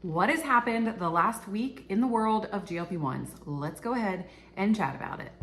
What has happened the last week in the world of GLP1s? Let's go ahead and chat about it.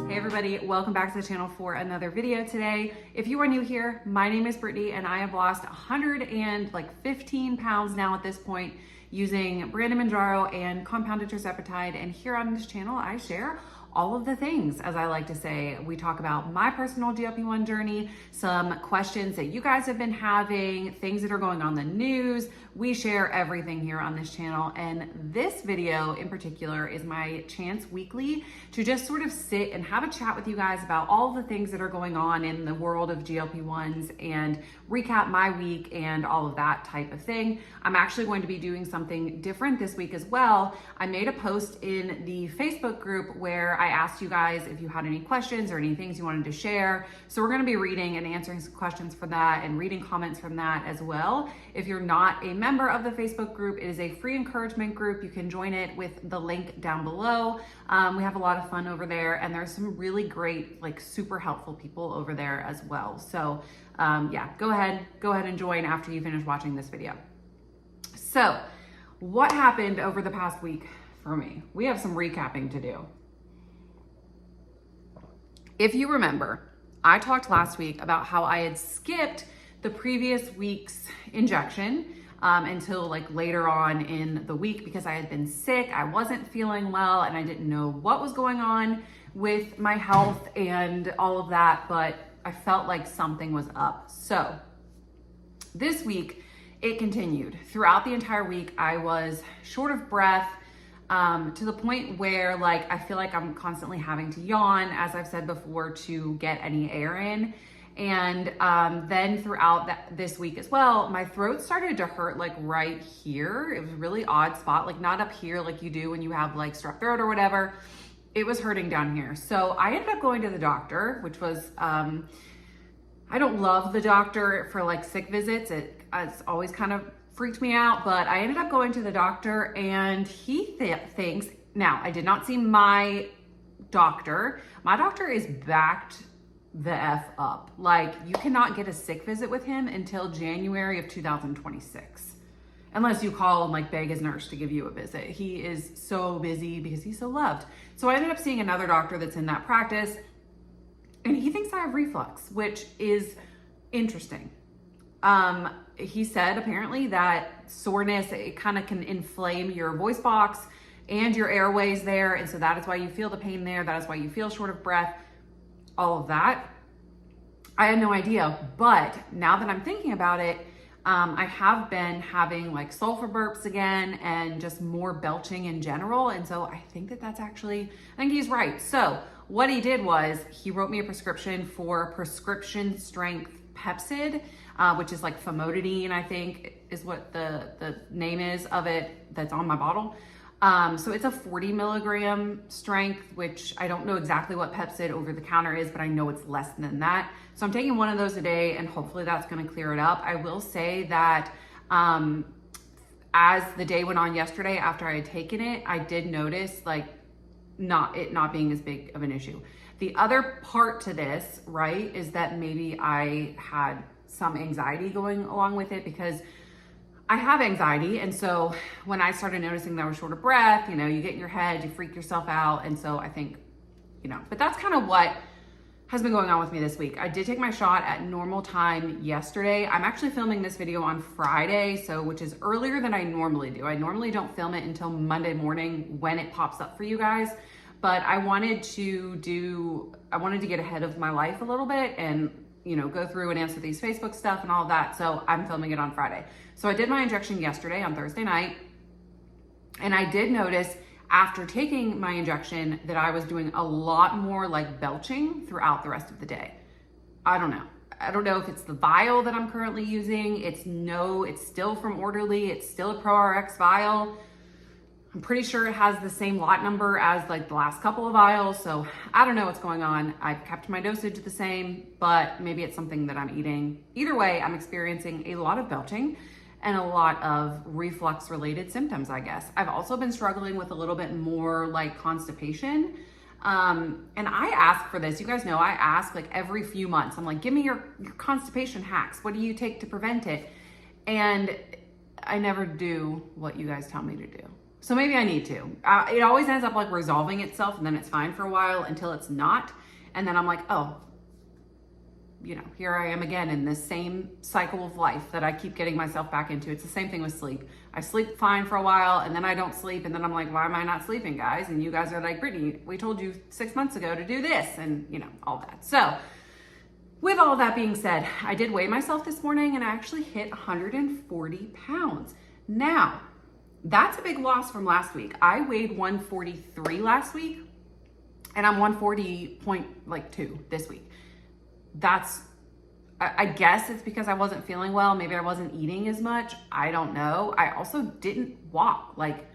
Hey everybody, welcome back to the channel for another video today. If you are new here, my name is Brittany and I have lost 115 pounds now at this point using brand Mounjaro and compounded tirzepatide. And here on this channel, I share all of the things, as I like to say. We talk about my personal GLP-1 journey, some questions that you guys have been having, things that are going on in the news. We share everything here on this channel. And this video in particular is my chance weekly to just sort of sit and have a chat with you guys about all the things that are going on in the world of GLP-1s and recap my week and all of that type of thing. I'm actually going to be doing something different this week as well. I made a post in the Facebook group where I asked you guys if you had any questions or any things you wanted to share. So we're going to be reading and answering some questions for that and reading comments from that as well. If you're not a member of the Facebook group, it is a free encouragement group. You can join it with the link down below. We have a lot of fun over there and there's some really great, like super helpful people over there as well. So yeah, go ahead and join after you finish watching this video. So what happened over the past week for me? We have some recapping to do. If you remember, I talked last week about how I had skipped the previous week's injection until like later on in the week because I had been sick, I wasn't feeling well, and I didn't know what was going on with my health and all of that, but I felt like something was up. So this week, it continued. Throughout the entire week, I was short of breath, to the point where like I feel like I'm constantly having to yawn, as I've said before, to get any air in. And then throughout this week as well, my throat started to hurt like right here. It was a really odd spot, like not up here like you do when you have like strep throat or whatever. It was hurting down here. So I ended up going to the doctor, which was, I don't love the doctor for like sick visits. It's always kind of freaked me out, but I ended up going to the doctor and he thinks, now I did not see my doctor. My doctor is backed the F up. Like you cannot get a sick visit with him until January of 2026. Unless you call and like beg his nurse to give you a visit. He is so busy because he's so loved. So I ended up seeing another doctor that's in that practice and he thinks I have reflux, which is interesting. He said apparently that soreness, it kind of can inflame your voice box and your airways there. And so that is why you feel the pain there. That is why you feel short of breath, all of that. I had no idea, but now that I'm thinking about it, I have been having like sulfur burps again and just more belching in general. And so I think that's actually, I think he's right. So what he did was he wrote me a prescription for prescription strength Pepcid, which is like famotidine, I think is what the name is of it that's on my bottle. So it's a 40 milligram strength, which I don't know exactly what Pepcid over the counter is, but I know it's less than that. So I'm taking one of those a day and hopefully that's going to clear it up. I will say that as the day went on yesterday after I had taken it, I did notice like it not being as big of an issue. The other part to this, right, is that maybe I had some anxiety going along with it because I have anxiety. And so when I started noticing that I was short of breath, you know, you get in your head, you freak yourself out. And so I think, you know, but that's kind of what has been going on with me this week. I did take my shot at normal time yesterday. I'm actually filming this video on Friday, so which is earlier than I normally do. I normally don't film it until Monday morning when it pops up for you guys. But I wanted to get ahead of my life a little bit and, you know, go through and answer these Facebook stuff and all of that. So I'm filming it on Friday. So I did my injection yesterday on Thursday night. And I did notice after taking my injection that I was doing a lot more like belching throughout the rest of the day. I don't know. I don't know if it's the vial that I'm currently using. It's still from Orderly. It's still a ProRx vial. I'm pretty sure it has the same lot number as like the last couple of vials. So I don't know what's going on. I've kept my dosage the same, but maybe it's something that I'm eating. Either way, I'm experiencing a lot of belching and a lot of reflux related symptoms, I guess. I've also been struggling with a little bit more like constipation. And I ask for this. You guys know I ask like every few months. I'm like, give me your constipation hacks. What do you take to prevent it? And I never do what you guys tell me to do. So maybe I need to. It always ends up like resolving itself, and then it's fine for a while until it's not. And then I'm like, oh, here I am again in this same cycle of life that I keep getting myself back into. It's the same thing with sleep. I sleep fine for a while, and then I don't sleep, and then I'm like, why am I not sleeping, guys? And you guys are like, Brittany, we told you 6 months ago to do this, and all that. So with all that being said, I did weigh myself this morning, and I actually hit 140 pounds. Now, that's a big loss from last week. I weighed 143 last week, and I'm 140.2 this week. I guess it's because I wasn't feeling well. Maybe I wasn't eating as much. I don't know. I also didn't walk like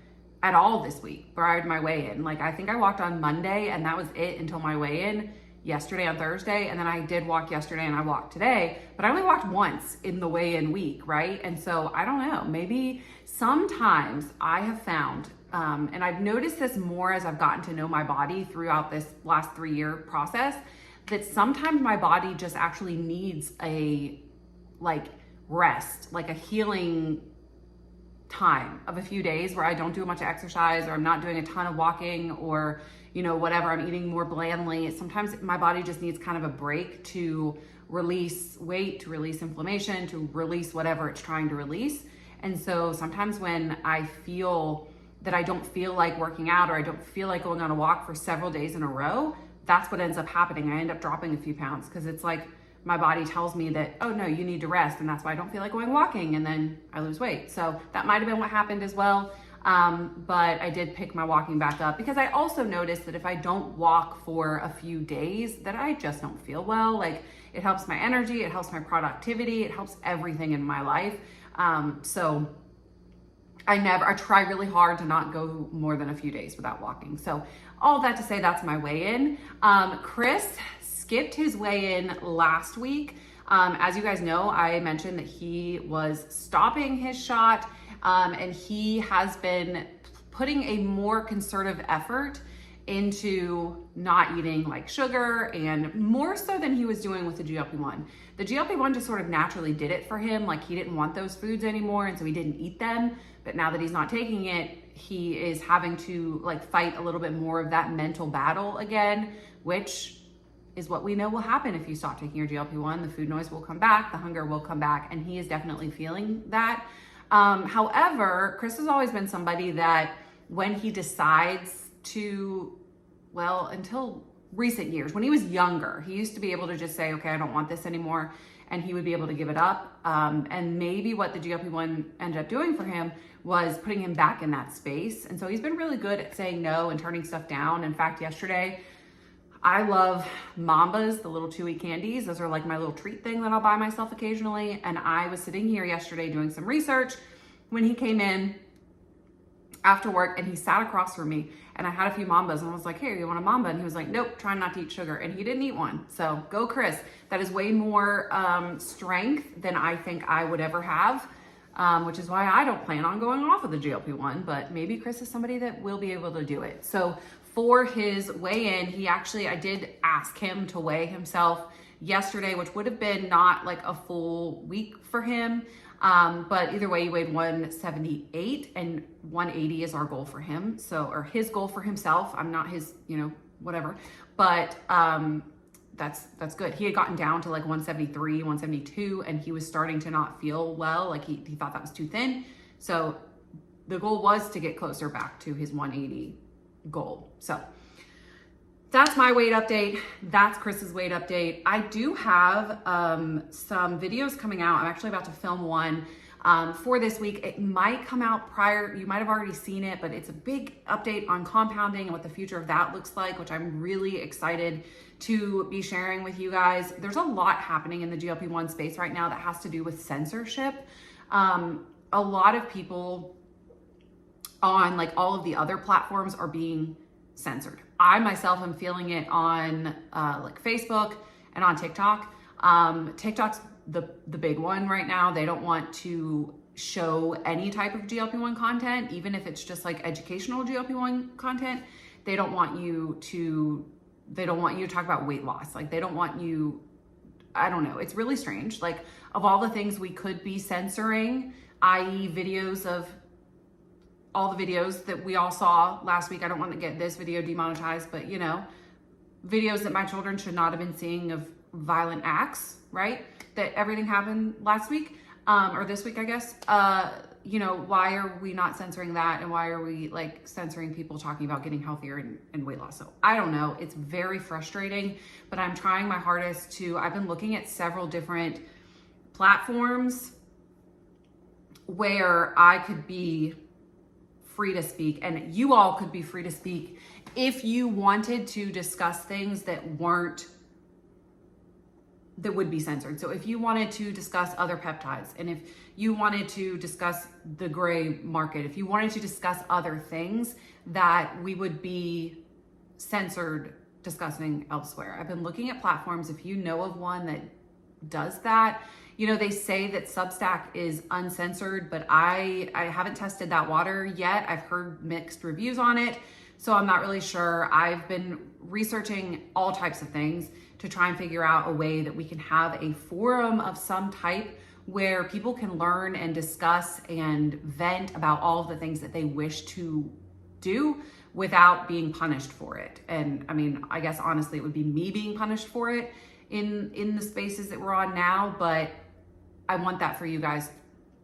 at all this week prior to my weigh-in. Like I think I walked on Monday, and that was it until my weigh-in yesterday on Thursday. And then I did walk yesterday and I walked today, but I only walked once in the weigh-in week, right? And so I don't know, maybe sometimes I have found, and I've noticed this more as I've gotten to know my body throughout this last 3-year process, that sometimes my body just actually needs a rest, like a healing time of a few days where I don't do much exercise, or I'm not doing a ton of walking, or whatever, I'm eating more blandly. Sometimes my body just needs kind of a break to release weight, to release inflammation, to release whatever it's trying to release. And so sometimes when I feel that I don't feel like working out, or I don't feel like going on a walk for several days in a row, that's what ends up happening. I end up dropping a few pounds because it's like my body tells me that, oh no, you need to rest, and that's why I don't feel like going walking, and then I lose weight. So that might have been what happened as well. But I did pick my walking back up because I also noticed that if I don't walk for a few days, that I just don't feel well. Like it helps my energy, it helps my productivity, it helps everything in my life. So I try really hard to not go more than a few days without walking. So all that to say, that's my weigh-in. Chris skipped his weigh-in last week. As you guys know, I mentioned that he was stopping his shot, and he has been putting a more concerted effort into not eating like sugar, and more so than he was doing with the GLP-1. The GLP-1 just sort of naturally did it for him. Like he didn't want those foods anymore, and so he didn't eat them. But now that he's not taking it, he is having to fight a little bit more of that mental battle again, which is what we know will happen if you stop taking your GLP-1. The food noise will come back, the hunger will come back, and he is definitely feeling that. However, Chris has always been somebody that when he decides to, until recent years, when he was younger, he used to be able to just say, okay, I don't want this anymore, and he would be able to give it up. And maybe what the GLP-1 ended up doing for him was putting him back in that space. And so he's been really good at saying no and turning stuff down. In fact, yesterday, I love Mambas, the little chewy candies. Those are like my little treat thing that I'll buy myself occasionally. And I was sitting here yesterday doing some research when he came in after work, and he sat across from me, and I had a few Mambas, and I was like, hey, you want a Mamba? And he was like, nope, trying not to eat sugar. And he didn't eat one. So go Chris. That is way more strength than I think I would ever have, which is why I don't plan on going off of the GLP-1, but maybe Chris is somebody that will be able to do it. So for his weigh-in, I did ask him to weigh himself yesterday, which would have been not like a full week for him. But either way, he weighed 178, and 180 is our goal for him. So, or his goal for himself. I'm not his, whatever, but, that's good. He had gotten down to like 173, 172, and he was starting to not feel well. Like he thought that was too thin. So the goal was to get closer back to his 180 goal. So that's my weight update. That's Chris's weight update. I do have some videos coming out. I'm actually about to film one for this week. It might come out prior. You might have already seen it, but it's a big update on compounding and what the future of that looks like, which I'm really excited to be sharing with you guys. There's a lot happening in the GLP-1 space right now that has to do with censorship. A lot of people on like all of the other platforms are being censored. I myself am feeling it on like Facebook and on TikTok. TikTok's the big one right now. They don't want to show any type of GLP-1 content, even if it's just like educational GLP-1 content. they don't want you to talk about weight loss. Like they don't want you, I don't know. It's really strange. Like of all the things we could be censoring, i.e. videos of all the videos that we all saw last week. I don't want to get this video demonetized, but you know, videos that my children should not have been seeing of violent acts, right? That everything happened last week, or this week, I guess. You know, why are we not censoring that? And why are we like censoring people talking about getting healthier and weight loss? So I don't know. It's very frustrating, but I'm trying my hardest I've been looking at several different platforms where I could be free to speak, and you all could be free to speak if you wanted to discuss things that would be censored. So if you wanted to discuss other peptides, and if you wanted to discuss the gray market, if you wanted to discuss other things that we would be censored discussing elsewhere. I've been looking at platforms. If you know of one that does that, you know, they say that Substack is uncensored, but I haven't tested that water yet. I've heard mixed reviews on it, so I'm not really sure. I've been researching all types of things to try and figure out a way that we can have a forum of some type where people can learn and discuss and vent about all of the things that they wish to do without being punished for it. And I mean, I guess honestly, it would be me being punished for it in the spaces that we're on now, but I want that for you guys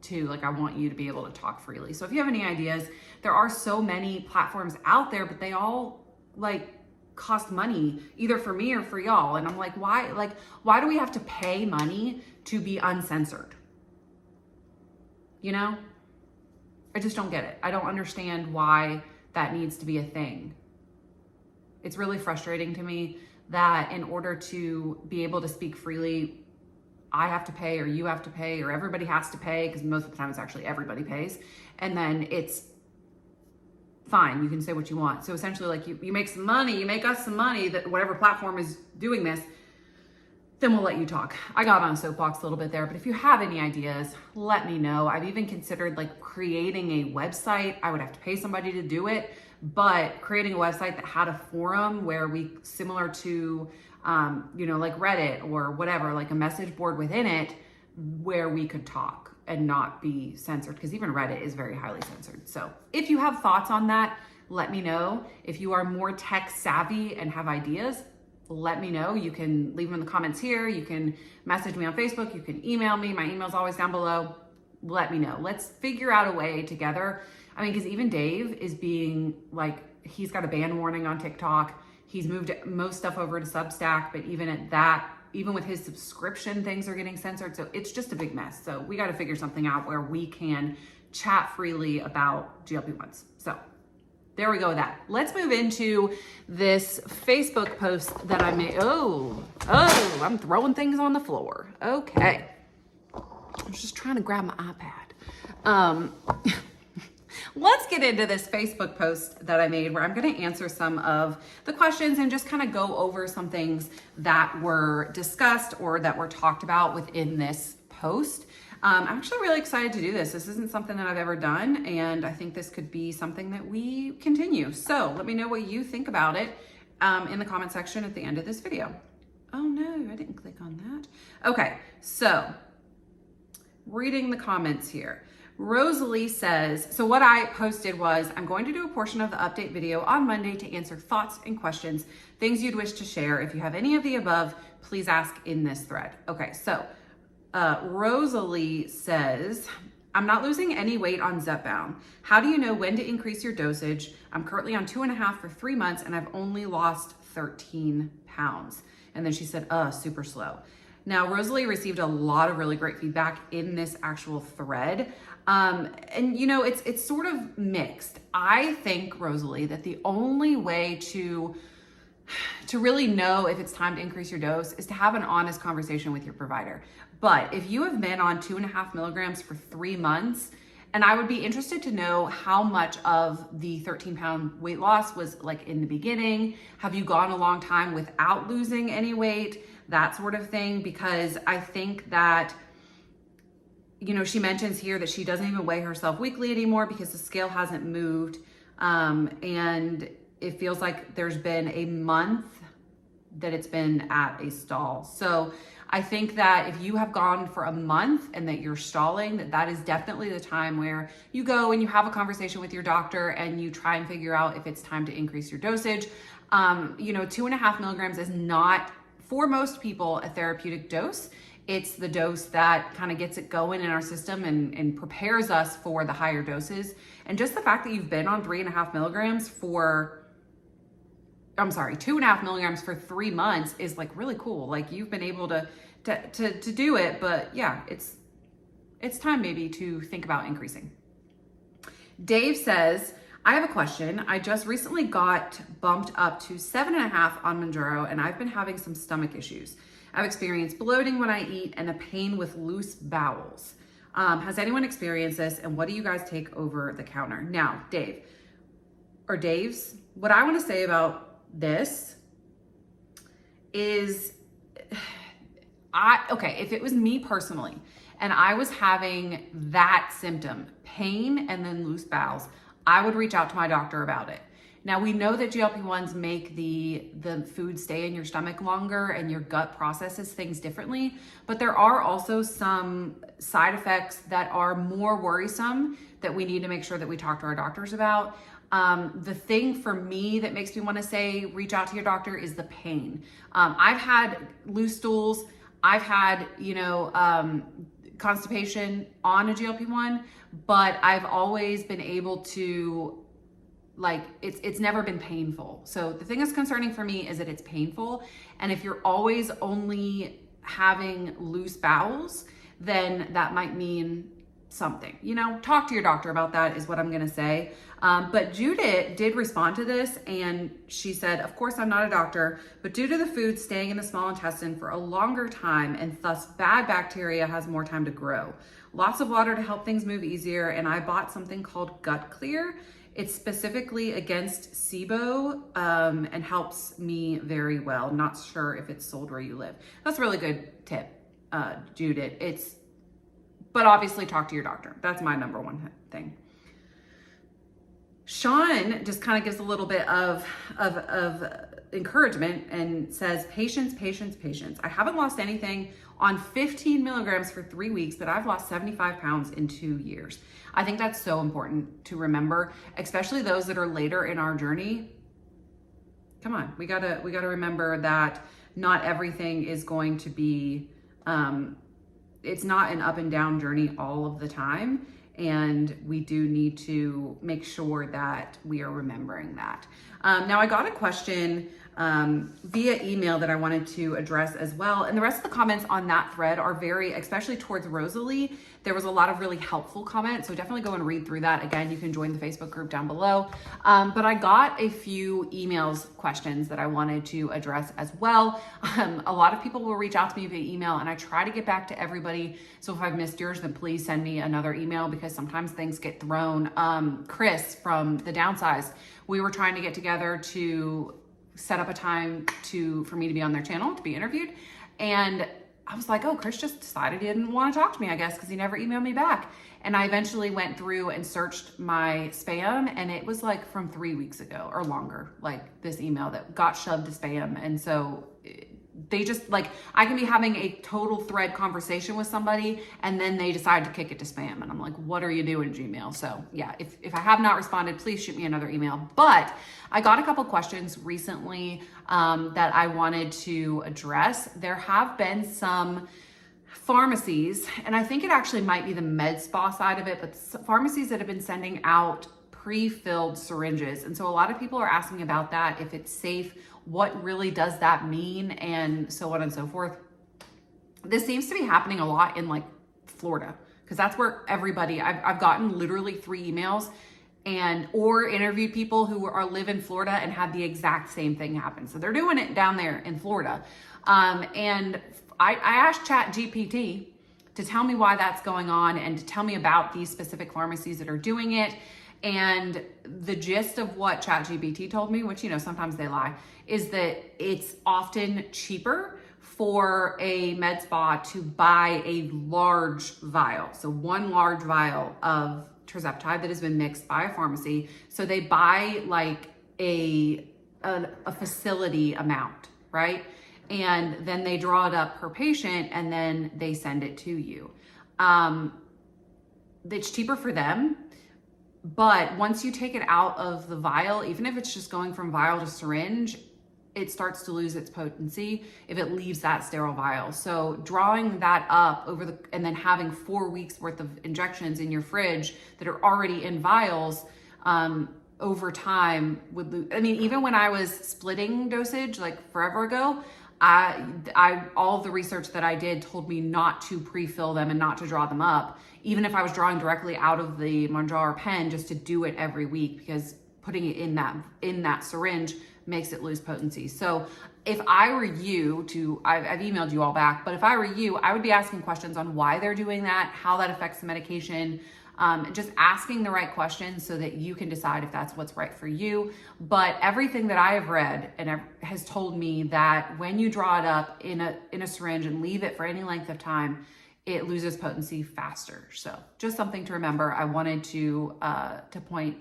too. Like I want you to be able to talk freely. So if you have any ideas, there are so many platforms out there, but they all like cost money either for me or for y'all. And I'm like, why do we have to pay money to be uncensored? You know, I just don't get it. I don't understand why that needs to be a thing. It's really frustrating to me that in order to be able to speak freely, I have to pay, or you have to pay, or everybody has to pay, because most of the time it's actually everybody pays. And then it's fine, you can say what you want. So essentially, like you make some money, you make us some money, that whatever platform is doing this, then we'll let you talk. I got on a soapbox a little bit there, but if you have any ideas, let me know. I've even considered like creating a website. I would have to pay somebody to do it, but creating a website that had a forum where similar to, you know, like Reddit or whatever, like a message board within it where we could talk and not be censored, because even Reddit is very highly censored. So if you have thoughts on that, let me know. If you are more tech savvy and have ideas, let me know. You can leave them in the comments here. You can message me on Facebook. You can email me. My email's always down below. Let me know. Let's figure out a way together. I mean, because even Dave is being like, he's got a ban warning on TikTok. He's moved most stuff over to Substack, but even at that, even with his subscription, things are getting censored. So it's just a big mess. So we got to figure something out where we can chat freely about GLP1s. So there we go with that. Let's move into this Facebook post that I made. Oh, I'm throwing things on the floor. Okay. I was just trying to grab my iPad. Let's get into this Facebook post that I made where I'm going to answer some of the questions and just kind of go over some things that were discussed or that were talked about within this post. I'm actually really excited to do this. This isn't something that I've ever done, and I think this could be something that we continue. So let me know what you think about it in the comment section at the end of this video. Oh no, I didn't click on that. Okay, so reading the comments here. Rosalie says, so what I posted was, I'm going to do a portion of the update video on Monday to answer thoughts and questions, things you'd wish to share. If you have any of the above, please ask in this thread. Okay, so Rosalie says, I'm not losing any weight on Zepbound. How do you know when to increase your dosage? I'm currently on 2.5 for 3 months and I've only lost 13 pounds. And then she said, super slow. Now, Rosalie received a lot of really great feedback in this actual thread. And you know, it's sort of mixed. I think, Rosalie, that the only way to really know if it's time to increase your dose is to have an honest conversation with your provider. But if you have been on 2.5 milligrams for 3 months, and I would be interested to know how much of the 13-pound weight loss was like in the beginning. Have you gone a long time without losing any weight? That sort of thing, because I think that, you know, she mentions here that she doesn't even weigh herself weekly anymore because the scale hasn't moved. And it feels like there's been a month that it's been at a stall. So I think that if you have gone for a month and that you're stalling, that is definitely the time where you go and you have a conversation with your doctor and you try and figure out if it's time to increase your dosage. 2.5 milligrams is not, for most people, a therapeutic dose. It's the dose that kind of gets it going in our system and prepares us for the higher doses. And just the fact that you've been on 2.5 milligrams for 3 months is like really cool. Like you've been able to do it, but yeah, it's time maybe to think about increasing. Dave says, I have a question. I just recently got bumped up to 7.5 on Mounjaro, and I've been having some stomach issues. I've experienced bloating when I eat and a pain with loose bowels. Has anyone experienced this, and what do you guys take over the counter? Now, Dave's, what I want to say about this is, if it was me personally and I was having that symptom, pain and then loose bowels, I would reach out to my doctor about it. Now, we know that GLP1s make the food stay in your stomach longer and your gut processes things differently, but there are also some side effects that are more worrisome that we need to make sure that we talk to our doctors about. The thing for me that makes me want to say reach out to your doctor is the pain. I've had loose stools. I've had, constipation on a GLP-1, but I've always been able to, it's never been painful. So the thing that's concerning for me is that it's painful. And if you're always only having loose bowels, then that might mean something. Talk to your doctor about that is what I'm going to say. But Judith did respond to this, and she said, of course, I'm not a doctor, but due to the food staying in the small intestine for a longer time and thus bad bacteria has more time to grow. Lots of water to help things move easier, and I bought something called Gut Clear. It's specifically against SIBO and helps me very well. Not sure if it's sold where you live. That's a really good tip, Judith. But obviously talk to your doctor. That's my number one thing. Sean just kind of gives a little bit of encouragement and says, patience. I haven't lost anything on 15 milligrams for 3 weeks, but I've lost 75 pounds in 2 years. I think that's so important to remember, especially those that are later in our journey. Come on, we gotta remember that not everything is going to be, it's not an up and down journey all of the time. And we do need to make sure that we are remembering that. Now I got a question via email that I wanted to address as well. And the rest of the comments on that thread are especially towards Rosalie, there was a lot of really helpful comments. So definitely go and read through that. Again, you can join the Facebook group down below. But I got a few questions that I wanted to address as well. A lot of people will reach out to me via email, and I try to get back to everybody. So if I've missed yours, then please send me another email because sometimes things get thrown. Chris from The Downsized, we were trying to get together to set up a time for me to be on their channel to be interviewed. And I was like, oh, Chris just decided he didn't want to talk to me, I guess, because he never emailed me back. And I eventually went through and searched my spam, and it was like from 3 weeks ago or longer, like this email that got shoved to spam. And so they just I can be having a total thread conversation with somebody and then they decide to kick it to spam. And I'm like, what are you doing, Gmail? So yeah, if I have not responded, please shoot me another email. But I got a couple questions recently that I wanted to address. There have been some pharmacies, and I think it actually might be the med spa side of it, but pharmacies that have been sending out prefilled syringes. And so a lot of people are asking about that, if it's safe, what really does that mean, and so on and so forth. This seems to be happening a lot in Florida, because that's where everybody, I've gotten literally 3 emails or interviewed people who live in Florida and had the exact same thing happen. So they're doing it down there in Florida. And I asked ChatGPT to tell me why that's going on and to tell me about these specific pharmacies that are doing it. And the gist of what ChatGPT told me, which, sometimes they lie, is that it's often cheaper for a med spa to buy a large vial. So one large vial of tirzepatide that has been mixed by a pharmacy. So they buy a facility amount, right? And then they draw it up per patient and then they send it to you. It's cheaper for them, but once you take it out of the vial, even if it's just going from vial to syringe, it starts to lose its potency if it leaves that sterile vial. So drawing that up and then having 4 weeks worth of injections in your fridge that are already in vials, over time would lose. I mean, even when I was splitting dosage like forever ago, all of the research that I did told me not to pre-fill them and not to draw them up, even if I was drawing directly out of the Mounjaro pen, just to do it every week, because putting it in that syringe makes it lose potency. So if I were you I've emailed you all back, but if I were you, I would be asking questions on why they're doing that, how that affects the medication, just asking the right questions so that you can decide if that's what's right for you. But everything that I have read has told me that when you draw it up in a syringe and leave it for any length of time, it loses potency faster. So just something to remember. I wanted to point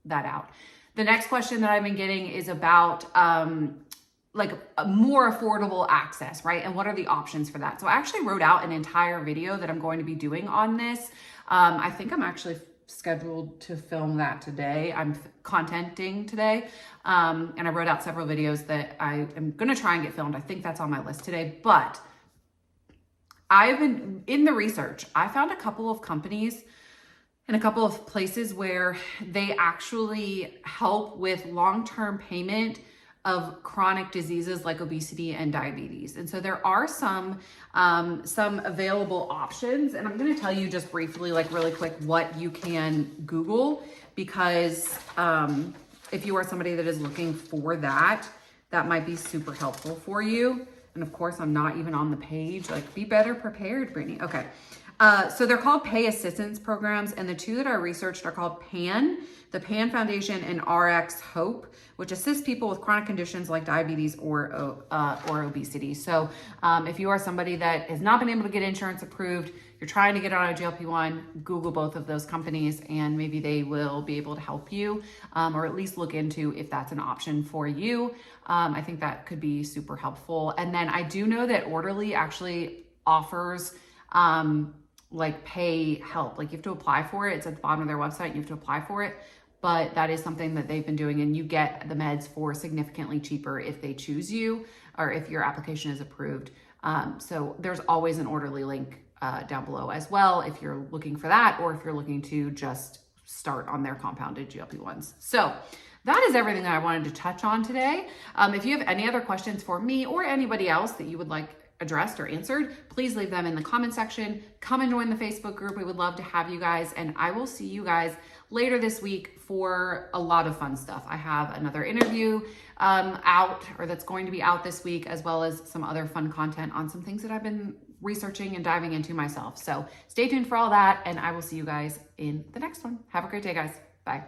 that out. The next question that I've been getting is about like a more affordable access, right? And what are the options for that? So I actually wrote out an entire video that I'm going to be doing on this. I think I'm actually scheduled to film that today. I'm contenting today. And I wrote out several videos that I am going to try and get filmed. I think that's on my list today, but I've been in the research. I found a couple of companies and a couple of places where they actually help with long-term payment of chronic diseases like obesity and diabetes. And so there are some available options. And I'm going to tell you just briefly, like really quick, what you can Google, because if you are somebody that is looking for that, that might be super helpful for you. And of course, I'm not even on the page. Like, be better prepared, Brittany. Okay. So they're called pay assistance programs, and the two that I researched are called PAN, the PAN Foundation, and RX Hope, which assists people with chronic conditions like diabetes or obesity. So if you are somebody that has not been able to get insurance approved, you're trying to get on a GLP-1, Google both of those companies, and maybe they will be able to help you, or at least look into if that's an option for you. I think that could be super helpful. And then I do know that Orderly actually offers like pay help. Like, you have to apply for it. It's at the bottom of their website. You have to apply for it, but that is something that they've been doing, and you get the meds for significantly cheaper if they choose you or if your application is approved. So there's always an Orderly link down below as well if you're looking for that, or if you're looking to just start on their compounded GLP-1s. So that is everything that I wanted to touch on today. If you have any other questions for me or anybody else that you would like addressed or answered, please leave them in the comment section. Come and join the Facebook group. We would love to have you guys, and I will see you guys later this week for a lot of fun stuff. I have another interview that's going to be out this week, as well as some other fun content on some things that I've been researching and diving into myself. So stay tuned for all that, and I will see you guys in the next one. Have a great day, guys. Bye.